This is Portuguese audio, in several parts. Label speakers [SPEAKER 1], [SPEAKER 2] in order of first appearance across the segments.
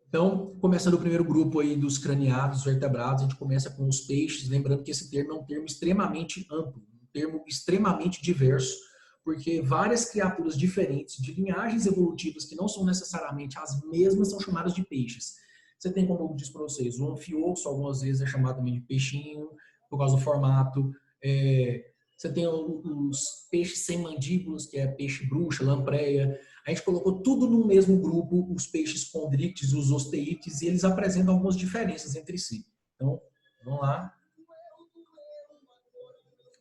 [SPEAKER 1] Então, começando o primeiro grupo aí dos craniados, vertebrados, a gente começa com os peixes, lembrando que esse termo é um termo extremamente amplo, um termo extremamente diverso, porque várias criaturas diferentes, de linhagens evolutivas que não são necessariamente as mesmas, são chamadas de peixes. Você tem, como eu disse para vocês, o anfioxo, algumas vezes é chamado também de peixinho, por causa do formato. Você tem os peixes sem mandíbulas, que é peixe bruxa, lampreia. A gente colocou tudo no mesmo grupo, os peixes condrícteis, os osteites, e eles apresentam algumas diferenças entre si. Então, vamos lá.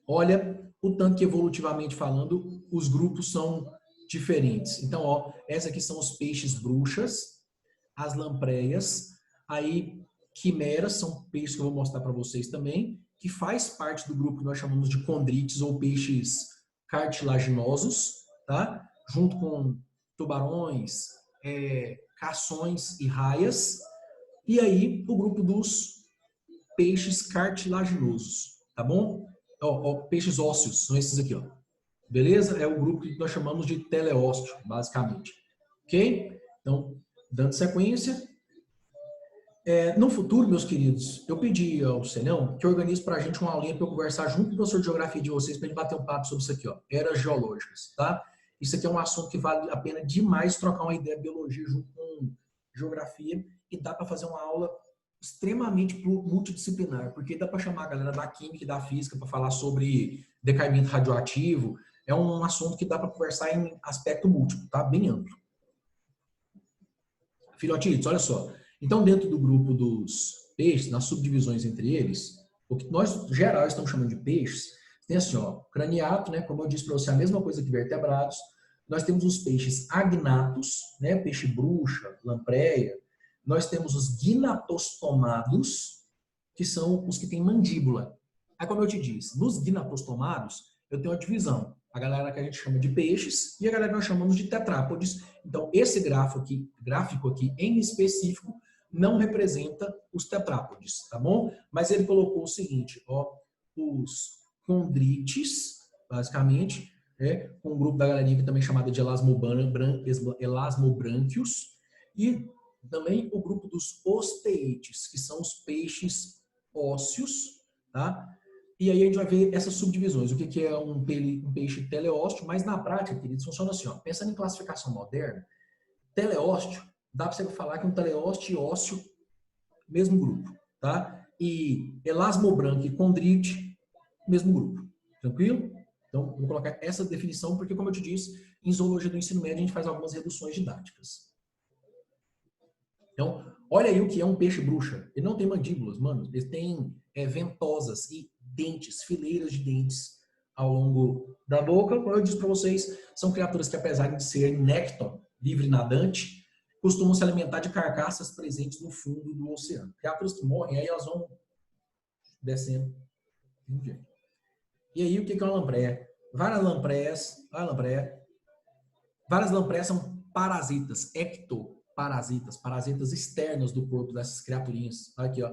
[SPEAKER 1] Olha o tanto que, evolutivamente falando, os grupos são diferentes. Então, ó, essa aqui são os peixes bruxas, as lampreias, aí quimeras, são peixes que eu vou mostrar para vocês também, que faz parte do grupo que nós chamamos de condrites ou peixes cartilaginosos, tá? Junto com tubarões, cações e raias. E aí, o grupo dos peixes cartilaginosos, tá bom? Peixes ósseos, são esses aqui, ó. Beleza? É o grupo que nós chamamos de teleósteo, basicamente. Ok? Então, dando sequência. No futuro, meus queridos, eu pedi ao Senão que organize para a gente uma aulinha para eu conversar junto com o professor de geografia de vocês, para a gente bater um papo sobre isso aqui, ó, eras geológicas, tá? Isso aqui é um assunto que vale a pena demais trocar uma ideia de biologia junto com geografia, e dá para fazer uma aula extremamente multidisciplinar, porque dá para chamar a galera da química e da física para falar sobre decaimento radioativo. É um assunto que dá para conversar em aspecto múltiplo, tá? Bem amplo. Filhotitos, olha só. Então, dentro do grupo dos peixes, nas subdivisões entre eles, o que nós, geral, estamos chamando de peixes, tem assim, ó, craniato, né? Como eu disse para você, a mesma coisa que vertebrados. Nós temos os peixes agnatos, né? Peixe bruxa, lampreia. Nós temos os gnatostomados, que são os que têm mandíbula. Aí, como eu te disse, nos gnatostomados, eu tenho uma divisão. A galera que a gente chama de peixes e a galera que nós chamamos de tetrápodes. Então, esse gráfico aqui em específico, não representa os tetrápodes, tá bom? Mas ele colocou o seguinte, ó, os condrites, basicamente, com um grupo da galerinha que também é chamada de elasmobrânquios, e também o grupo dos osteites, que são os peixes ósseos, tá? E aí a gente vai ver essas subdivisões, o que é um peixe teleósteo, mas na prática, queridos, funciona assim, ó, pensando em classificação moderna, teleósteo, dá para você falar que um teleósteo e ósseo, mesmo grupo, tá? E elasmobranquio e condrite, mesmo grupo. Tranquilo? Então, vou colocar essa definição, porque, como eu te disse, em zoologia do ensino médio a gente faz algumas reduções didáticas. Então, olha aí o que é um peixe bruxa. Ele não tem mandíbulas, mano. Ele tem ventosas e dentes, fileiras de dentes ao longo da boca. Como eu disse para vocês, são criaturas que, apesar de ser nécton, livre nadante, costumam se alimentar de carcaças presentes no fundo do oceano. Criaturas que morrem, aí elas vão descendo. E aí, o que é uma lampreia? Várias lampreias são parasitas, ectoparasitas, parasitas externas do corpo dessas criaturinhas. Aqui, ó.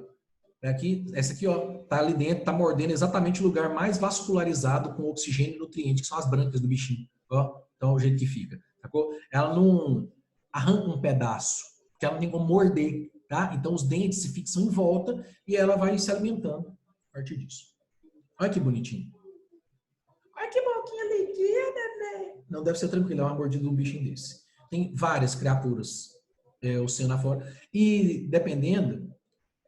[SPEAKER 1] Essa aqui, ó, tá ali dentro, tá mordendo exatamente o lugar mais vascularizado com oxigênio e nutriente, que são as brancas do bichinho. Ó, então, o jeito que fica. Sacou? Ela não arranca um pedaço, porque ela não tem como morder, tá? Então, os dentes se fixam em volta e ela vai se alimentando a partir disso. Olha que bonitinho. Olha que boquinha ligeira, né? Não deve ser tranquilo, é uma mordida de um bichinho desse. Tem várias criaturas oceano afora. E, dependendo,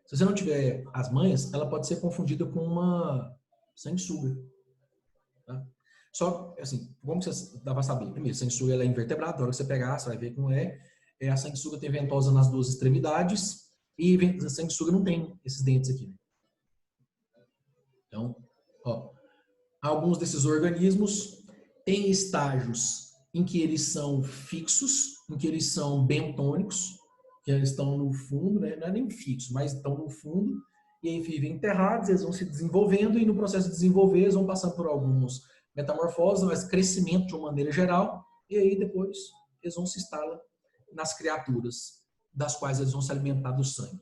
[SPEAKER 1] se você não tiver as manhas, ela pode ser confundida com uma sanguessuga. Tá? Só, assim, como você dá para saber? Primeiro, a sanguessuga ela é invertebrada, na hora que você pegar, você vai ver como é. A sanguessuga tem ventosa nas duas extremidades e a sanguessuga não tem esses dentes aqui. Né? Então, ó, alguns desses organismos têm estágios em que eles são fixos, em que eles são bentônicos, que eles estão no fundo, né? Não é nem fixos, mas estão no fundo, e aí vivem enterrados, eles vão se desenvolvendo, e no processo de desenvolver eles vão passando por alguns metamorfoses, mas crescimento de uma maneira geral, e aí depois eles vão se instalar nas criaturas, das quais eles vão se alimentar do sangue.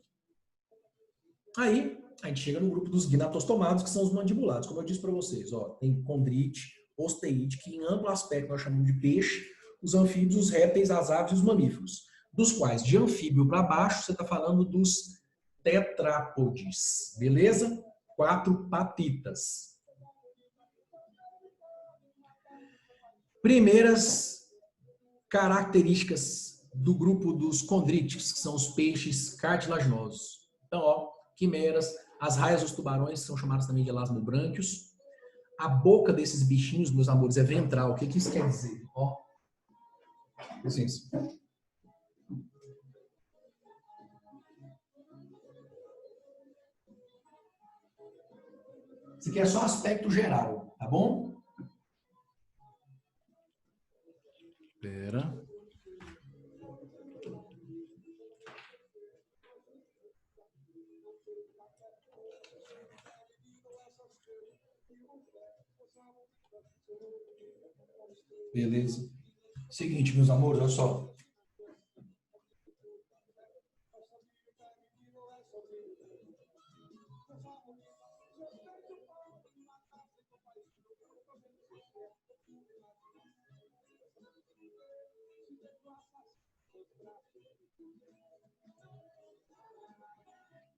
[SPEAKER 1] Aí, a gente chega no grupo dos gnatostomados, que são os mandibulados. Como eu disse para vocês, ó, tem condrite, osteite, que em amplo aspecto nós chamamos de peixe, os anfíbios, os répteis, as aves e os mamíferos. dos quais de anfíbio para baixo você está falando dos tetrápodes, beleza? 4 patitas. Primeiras características do grupo dos condríticos, que são os peixes cartilaginosos. Então, ó, quimeras, as raias dos tubarões, que são chamadas também de elasmobrânquios. A boca desses bichinhos, meus amores, é ventral. O que isso quer dizer? Ó, licença. Isso aqui é só aspecto geral, tá bom? Espera. Beleza. Seguinte, meus amores, olha só.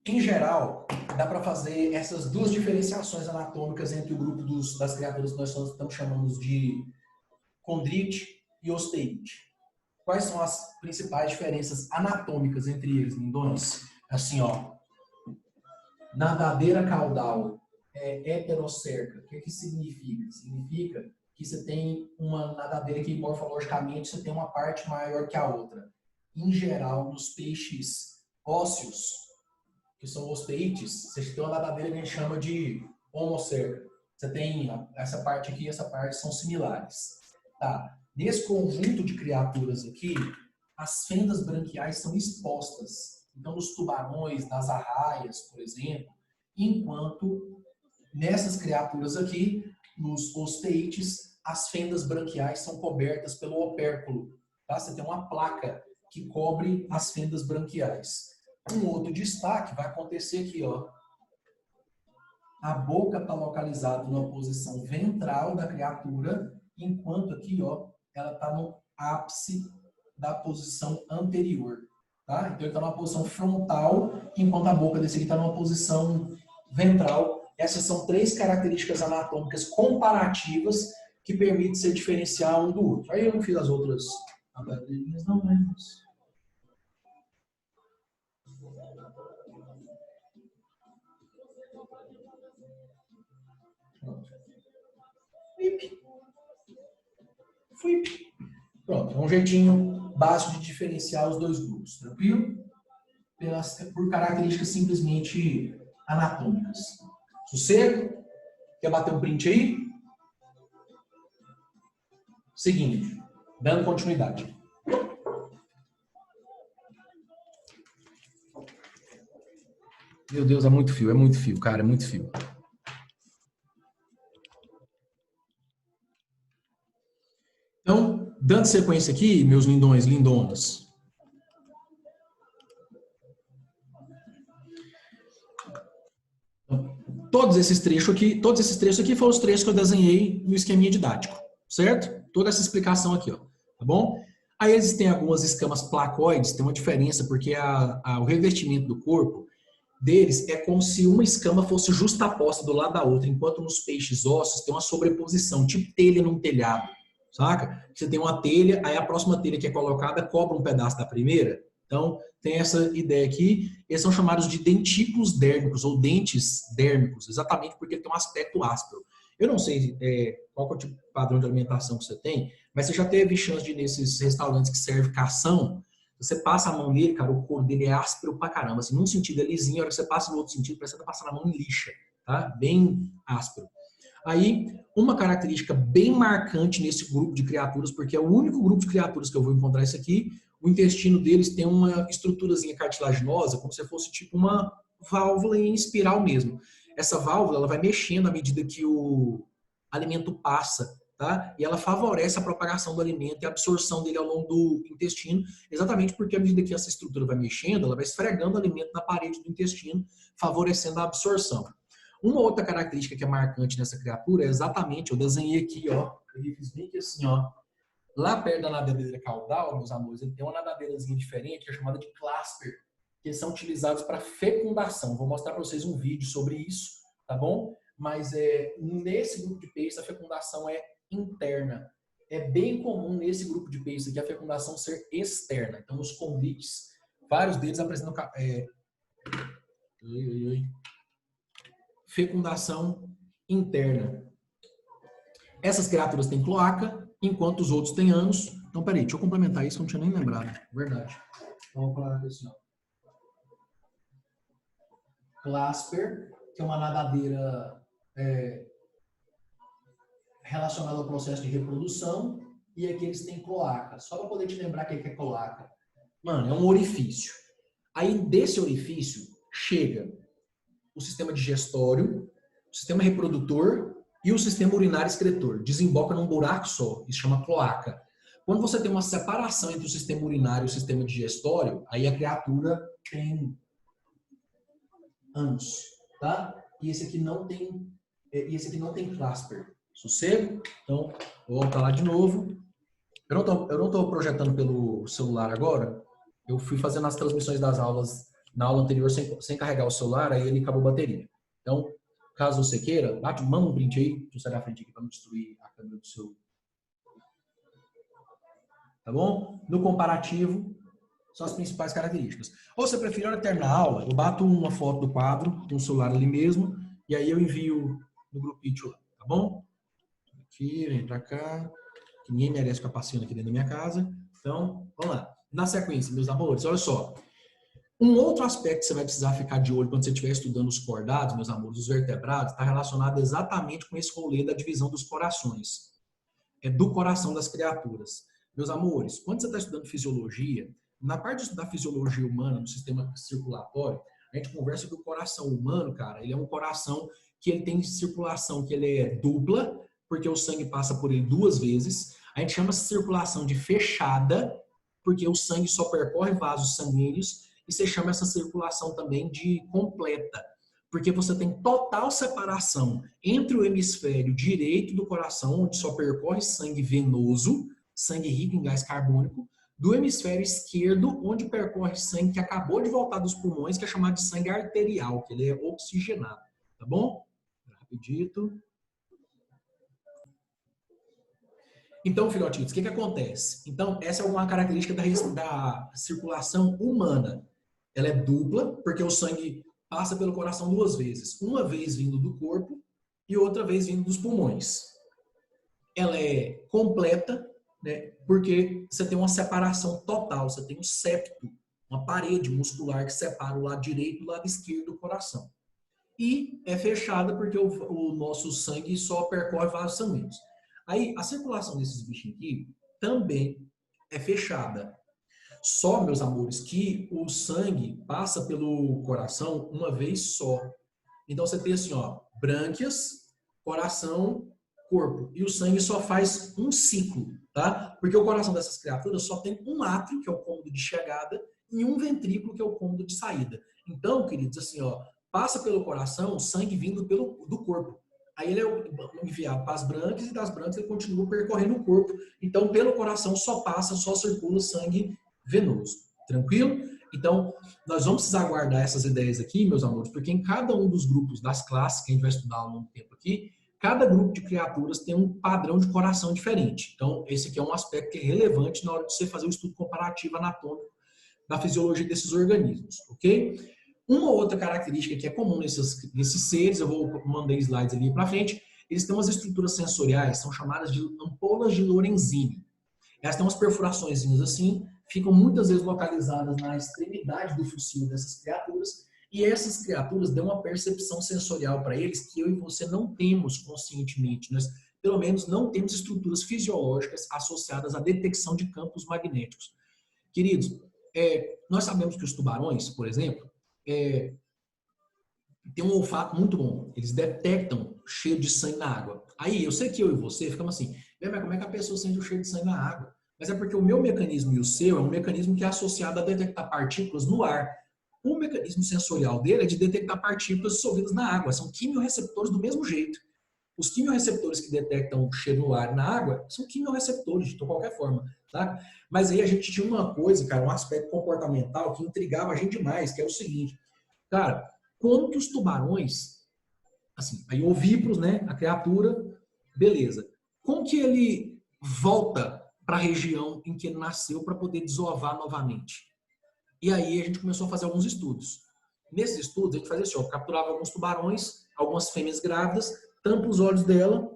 [SPEAKER 1] Em geral, dá para fazer essas duas diferenciações anatômicas entre o grupo das criaturas que nós estamos chamando de condrite e osteite. Quais são as principais diferenças anatômicas entre eles, lindões? Assim, ó, nadadeira caudal é heterocerca. O que significa? Significa que você tem uma nadadeira que morfologicamente você tem uma parte maior que a outra. Em geral, nos peixes ósseos, que são osteites, você tem uma nadadeira que a gente chama de homocerca. Você tem essa parte aqui e essa parte são similares. Tá. Nesse conjunto de criaturas aqui, as fendas branquiais são expostas. Então, nos tubarões, nas arraias, por exemplo, enquanto nessas criaturas aqui, nos osteites, as fendas branquiais são cobertas pelo opérculo. Tá? Você tem uma placa que cobre as fendas branquiais. Um outro destaque vai acontecer aqui, ó. A boca está localizada numa posição ventral da criatura, enquanto aqui, ó, ela está no ápice da posição anterior. Tá? Então, ele está numa posição frontal, enquanto a boca desse aqui está numa posição ventral. Essas são 3 características anatômicas comparativas que permitem se diferenciar um do outro. Aí eu não fiz as outras tabelias, não, mas... Pronto, é um jeitinho básico de diferenciar os dois grupos, tranquilo? Por características simplesmente anatômicas. Sossego? Quer bater um print aí? Seguinte, dando continuidade. Meu Deus, é muito fio, cara, é muito fio. Então, dando sequência aqui, meus lindões, lindonas. Todos esses trechos aqui foram os trechos que eu desenhei no esqueminha didático, certo? Toda essa explicação aqui, ó, tá bom? Aí existem algumas escamas placoides, tem uma diferença, porque o revestimento do corpo deles é como se uma escama fosse justaposta do lado da outra, enquanto nos peixes ósseos tem uma sobreposição, tipo telha num telhado, saca? Você tem uma telha, aí a próxima telha que é colocada cobra um pedaço da primeira. Então, tem essa ideia aqui. Eles são chamados de dentículos dérmicos ou dentes dérmicos, exatamente porque tem um aspecto áspero. Eu não sei qual é o tipo de padrão de alimentação que você tem, mas você já teve chance de ir nesses restaurantes que servem cação. Você passa a mão nele, cara, o couro dele é áspero pra caramba. Assim, num sentido é lisinho, a hora que você passa no outro sentido, parece que você tá passando a mão em lixa, tá? Bem áspero. Aí, uma característica bem marcante nesse grupo de criaturas, porque é o único grupo de criaturas que eu vou encontrar isso aqui, o intestino deles tem uma estruturazinha cartilaginosa, como se fosse tipo uma válvula em espiral mesmo. Essa válvula ela vai mexendo à medida que o alimento passa, tá? E ela favorece a propagação do alimento e a absorção dele ao longo do intestino, exatamente porque à medida que essa estrutura vai mexendo, ela vai esfregando o alimento na parede do intestino, favorecendo a absorção. Uma outra característica que é marcante nessa criatura é exatamente, eu desenhei aqui, ó, eu fiz bem que assim, ó, Lá perto da nadadeira caudal, meus amores, ele tem uma nadadeirazinha diferente, que é chamada de clasper, que são utilizados para fecundação. Vou mostrar para vocês um vídeo sobre isso, tá bom? Mas nesse grupo de peixes a fecundação é interna. É bem comum nesse grupo de peixes aqui a fecundação ser externa. Então, os convites, vários deles apresentam fecundação interna. Essas criaturas têm cloaca, enquanto os outros têm ânus. Então, peraí, deixa eu complementar isso, que eu não tinha nem lembrado. Verdade. Então, vamos falar assim, ó. Clasper, que é uma nadadeira relacionada ao processo de reprodução, e aqui eles têm cloaca. Só para poder te lembrar o que é cloaca. Mano, é um orifício. Aí, desse orifício, chega o sistema digestório, o sistema reprodutor e o sistema urinário excretor. Desemboca num buraco só, isso chama cloaca. Quando você tem uma separação entre o sistema urinário e o sistema digestório, aí a criatura tem ânus, tá? E esse aqui não tem clasper. Sossego? Então, vou voltar lá de novo. Eu não estou projetando pelo celular agora. Eu fui fazendo as transmissões das aulas na aula anterior sem carregar o celular, aí ele acabou a bateria. Então, caso você queira, manda um print aí, deixa eu sair da frente aqui para não destruir a câmera do seu. Tá bom? No comparativo, são as principais características. Ou você prefere, na terminar a aula, eu bato uma foto do quadro, no celular ali mesmo, e aí eu envio no grupinho lá, tá bom? Aqui, vem pra cá, que ninguém merece ficar passeando aqui dentro da minha casa. Então, vamos lá. Na sequência, meus amores, olha só. Um outro aspecto que você vai precisar ficar de olho quando você estiver estudando os cordados, meus amores, os vertebrados, está relacionado exatamente com esse rolê da divisão dos corações. É do coração das criaturas. Meus amores, quando você está estudando fisiologia, na parte de estudar fisiologia humana, no sistema circulatório, a gente conversa que o coração humano, cara, ele é um coração que ele tem circulação, que ele é dupla, porque o sangue passa por ele 2 vezes. A gente chama essa circulação de fechada, porque o sangue só percorre vasos sanguíneos, e você chama essa circulação também de completa, porque você tem total separação entre o hemisfério direito do coração, onde só percorre sangue venoso, sangue rico em gás carbônico, do hemisfério esquerdo, onde percorre sangue que acabou de voltar dos pulmões, que é chamado de sangue arterial, que ele é oxigenado, tá bom? Rapidito. Então, filhotinhos, o que acontece? Então, essa é uma característica da circulação humana. Ela é dupla, porque o sangue passa pelo coração 2 vezes. Uma vez vindo do corpo e outra vez vindo dos pulmões. Ela é completa, né, porque você tem uma separação total. Você tem um septo, uma parede muscular que separa o lado direito do lado esquerdo do coração. E é fechada porque o nosso sangue só percorre vasos sanguíneos. Aí, a circulação desses bichinhos aqui também é fechada. Só, meus amores, que o sangue passa pelo coração uma vez só. Então, você tem assim, ó, brânquias, coração, corpo. E o sangue só faz um ciclo, tá? Porque o coração dessas criaturas só tem um átrio, que é o cômodo de chegada, e um ventrículo, que é o cômodo de saída. Então, queridos, assim, ó, passa pelo coração o sangue vindo do corpo. Aí ele é enviado para as brânquias e das brânquias ele continua percorrendo o corpo. Então, pelo coração só circula o sangue venoso. Tranquilo? Então, nós vamos precisar guardar essas ideias aqui, meus amores, porque em cada um dos grupos das classes que a gente vai estudar ao longo do tempo aqui, cada grupo de criaturas tem um padrão de coração diferente. Então, esse aqui é um aspecto que é relevante na hora de você fazer o estudo comparativo anatômico da fisiologia desses organismos, ok? Uma outra característica que é comum nesses seres, eu vou mandar slides ali para frente, eles têm umas estruturas sensoriais, são chamadas de ampolas de Lorenzini. Elas têm umas perfurações assim, ficam muitas vezes localizadas na extremidade do focinho dessas criaturas, e essas criaturas dão uma percepção sensorial para eles que eu e você não temos conscientemente. Nós, pelo menos, não temos estruturas fisiológicas associadas à detecção de campos magnéticos. Queridos, nós sabemos que os tubarões, por exemplo, têm um olfato muito bom. Eles detectam cheiro de sangue na água. Aí, eu sei que eu e você ficamos assim, mas como é que a pessoa sente o cheiro de sangue na água? Mas é porque o meu mecanismo e o seu é um mecanismo que é associado a detectar partículas no ar. O mecanismo sensorial dele é de detectar partículas dissolvidas na água. São quimiorreceptores do mesmo jeito. Os quimiorreceptores que detectam cheiro no ar e na água são quimiorreceptores, de qualquer forma, tá? Mas aí a gente tinha uma coisa, cara, um aspecto comportamental que intrigava a gente demais, que é o seguinte, cara, como que os tubarões, assim, aí ovíparos, né, a criatura, beleza. Como que ele volta para a região em que ele nasceu para poder desovar novamente? E aí a gente começou a fazer alguns estudos. Nesses estudos, a gente fazia assim, ó, capturava alguns tubarões, algumas fêmeas grávidas, tampa os olhos dela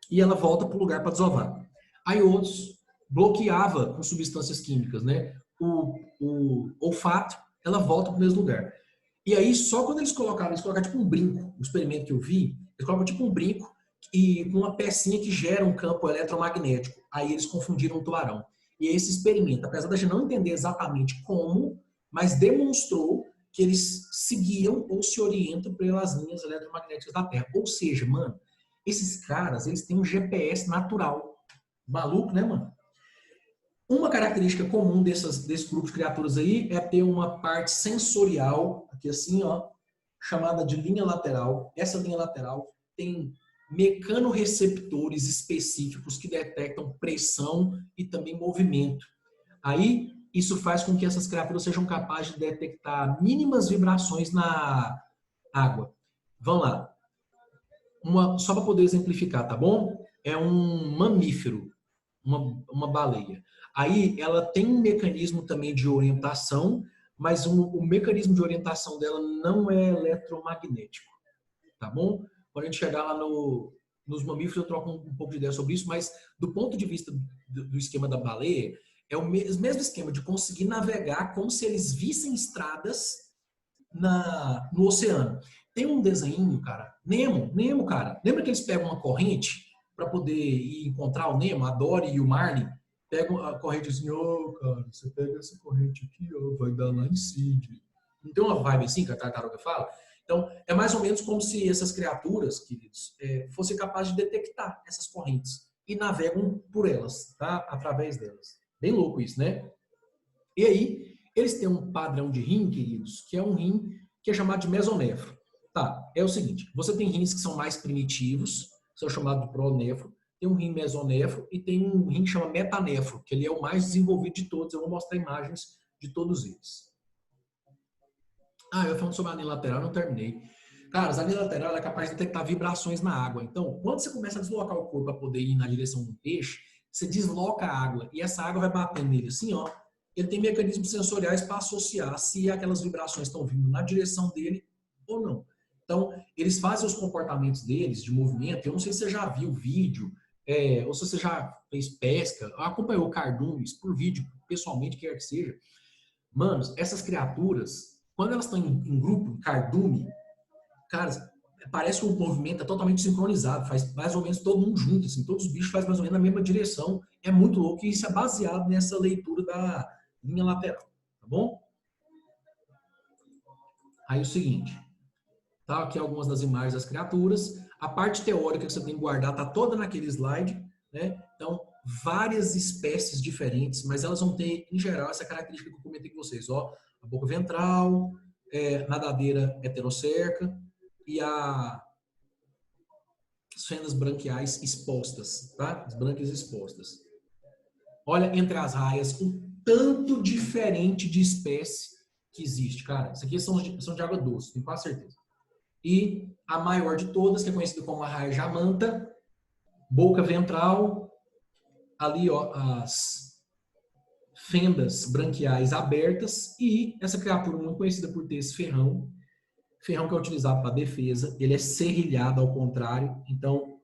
[SPEAKER 1] e ela volta para o lugar para desovar. Aí outros bloqueava com substâncias químicas, né? O olfato, ela volta para o mesmo lugar. E aí, só quando eles colocaram tipo um brinco, o experimento que eu vi, eles colocam tipo um brinco e com uma pecinha que gera um campo eletromagnético. Aí eles confundiram o tubarão. E esse experimento, apesar da gente não entender exatamente como, mas demonstrou que eles seguiam ou se orientam pelas linhas eletromagnéticas da Terra. Ou seja, mano, esses caras, eles têm um GPS natural. Maluco, né, mano? Uma característica comum desse grupo de criaturas aí é ter uma parte sensorial, aqui assim, ó, chamada de linha lateral. Essa linha lateral tem mecanorreceptores específicos que detectam pressão e também movimento. Aí, isso faz com que essas criaturas sejam capazes de detectar mínimas vibrações na água. Vamos lá. Só para poder exemplificar, tá bom? É um mamífero, uma baleia. Aí ela tem um mecanismo também de orientação, mas o mecanismo de orientação dela não é eletromagnético, tá bom? Quando a gente chegar lá nos mamíferos, eu troco um pouco de ideia sobre isso, mas do ponto de vista do esquema da baleia, é o mesmo esquema de conseguir navegar como se eles vissem estradas no oceano. Tem um desenho, cara, Nemo, cara. Lembra que eles pegam uma corrente para poder ir encontrar o Nemo, a Dory e o Marlin? Pegam a corrente assim, ô, cara, você pega essa corrente aqui, ó, vai dar lá em Sydney. Não tem uma vibe assim que a tartaruga fala? Então, é mais ou menos como se essas criaturas, queridos, fossem capazes de detectar essas correntes e navegam por elas, tá? Através delas. Bem louco isso, né? E aí, eles têm um padrão de rim, queridos, que é um rim que é chamado de mesonefro. Tá, é o seguinte, você tem rins que são mais primitivos, são chamados de pronefro, tem um rim mesonefro e tem um rim que chama metanefro, que ele é o mais desenvolvido de todos. Eu vou mostrar imagens de todos eles. Eu falando sobre a anilha lateral, não terminei. Cara, a anilha lateral é capaz de detectar vibrações na água. Então, quando você começa a deslocar o corpo para poder ir na direção do peixe, você desloca a água e essa água vai batendo nele assim, ó. Ele tem mecanismos sensoriais para associar se aquelas vibrações estão vindo na direção dele ou não. Então, eles fazem os comportamentos deles de movimento. Eu não sei se você já viu o vídeo, ou se você já fez pesca, acompanhou cardumes por vídeo, pessoalmente, quer que seja. Manos, essas criaturas, quando elas estão em grupo, em cardume, cara, parece que o movimento é totalmente sincronizado, faz mais ou menos todo mundo junto, assim, todos os bichos fazem mais ou menos na mesma direção. É muito louco e isso é baseado nessa leitura da linha lateral, tá bom? Aí o seguinte, tá? Aqui algumas das imagens das criaturas. A parte teórica que você tem que guardar tá toda naquele slide, né? Então, várias espécies diferentes, mas elas vão ter, em geral, essa característica que eu comentei com vocês, ó, a boca ventral, nadadeira heterocerca e as fendas branquiais expostas, tá? As brânquias expostas. Olha entre as raias o tanto diferente de espécie que existe, cara. Isso aqui são de água doce, tenho quase certeza. E a maior de todas, que é conhecida como a raia jamanta, boca ventral, ali ó, as fendas branquiais abertas e essa criatura muito conhecida por ter esse ferrão que é utilizado para defesa, ele é serrilhado ao contrário, então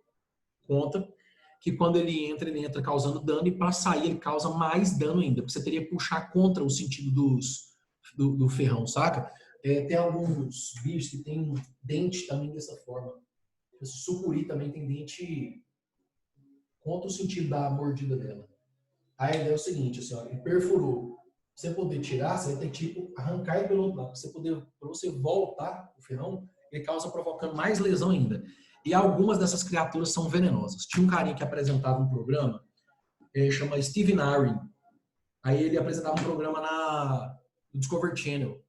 [SPEAKER 1] conta que quando ele entra causando dano e para sair ele causa mais dano ainda, porque você teria que puxar contra o sentido do ferrão, saca? Tem alguns bichos que tem dente também dessa forma. O sucuri também tem dente contra o sentido da mordida dela. A ideia é o seguinte, assim, ó, ele perfurou. Pra você poder tirar, você vai ter que tipo, arrancar ele pelo outro lado. Para você voltar o ferrão, ele causa provocando mais lesão ainda. E algumas dessas criaturas são venenosas. Tinha um carinha que apresentava um programa, chama Steve Narin. Aí ele apresentava um programa no Discovery Channel.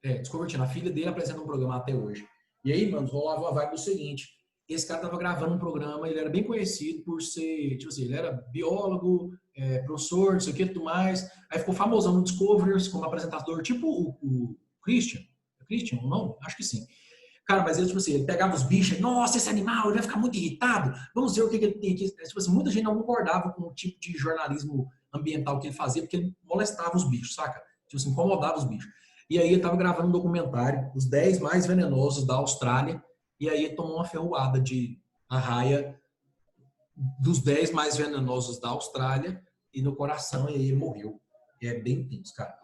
[SPEAKER 1] Discovery Channel. A filha dele apresenta um programa até hoje. E aí, mano, rolava a vibe do seguinte. esse cara tava gravando um programa, ele era bem conhecido por ser, tipo assim, ele era biólogo, professor, não sei o que, tudo mais. Aí ficou famosão no Discovery como apresentador, tipo o Christian. É Christian, não? Acho que sim. Cara, mas ele, tipo assim, ele pegava os bichos, nossa, esse animal, ele vai ficar muito irritado, vamos ver o que ele tem aqui. Tipo assim, muita gente não concordava com o tipo de jornalismo ambiental que ele fazia, porque ele molestava os bichos, saca? Tipo assim, incomodava os bichos. E aí ele tava gravando um documentário, os 10 mais venenosos da Austrália, e aí ele tomou uma ferroada de arraia dos 10 mais venenosos da Austrália, e no coração, e aí ele morreu. É bem tenso, cara.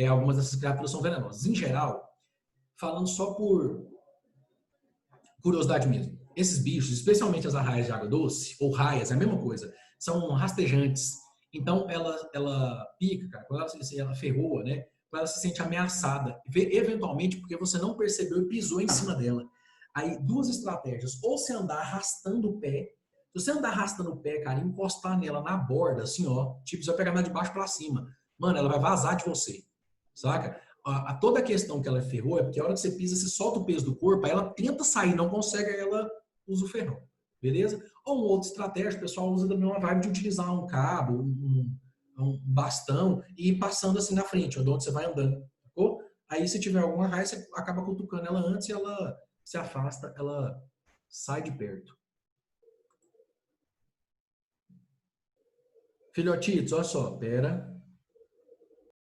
[SPEAKER 1] Algumas dessas criaturas são venenosas. Em geral, falando só por curiosidade mesmo. Esses bichos, especialmente as arraias de água doce, ou raias, é a mesma coisa, são rastejantes. Então, ela pica, cara, quando ela ferroa, né? Quando ela se sente ameaçada, eventualmente porque você não percebeu e pisou em cima dela. Aí, duas estratégias. Ou você andar arrastando o pé. Se você andar arrastando o pé, cara, e encostar nela na borda, assim, ó, tipo, você vai pegar ela de baixo para cima. Mano, ela vai vazar de você, saca? Toda a questão que ela ferrou é porque a hora que você pisa, você solta o peso do corpo, aí ela tenta sair, não consegue, aí ela usa o ferrão, beleza? Ou uma outra estratégia, o pessoal usa também uma vibe de utilizar um cabo, um bastão e ir passando assim na frente, onde você vai andando, sacou? Aí se tiver alguma raia, você acaba cutucando ela antes e ela se afasta, ela sai de perto. Filhotitos, olha só, pera.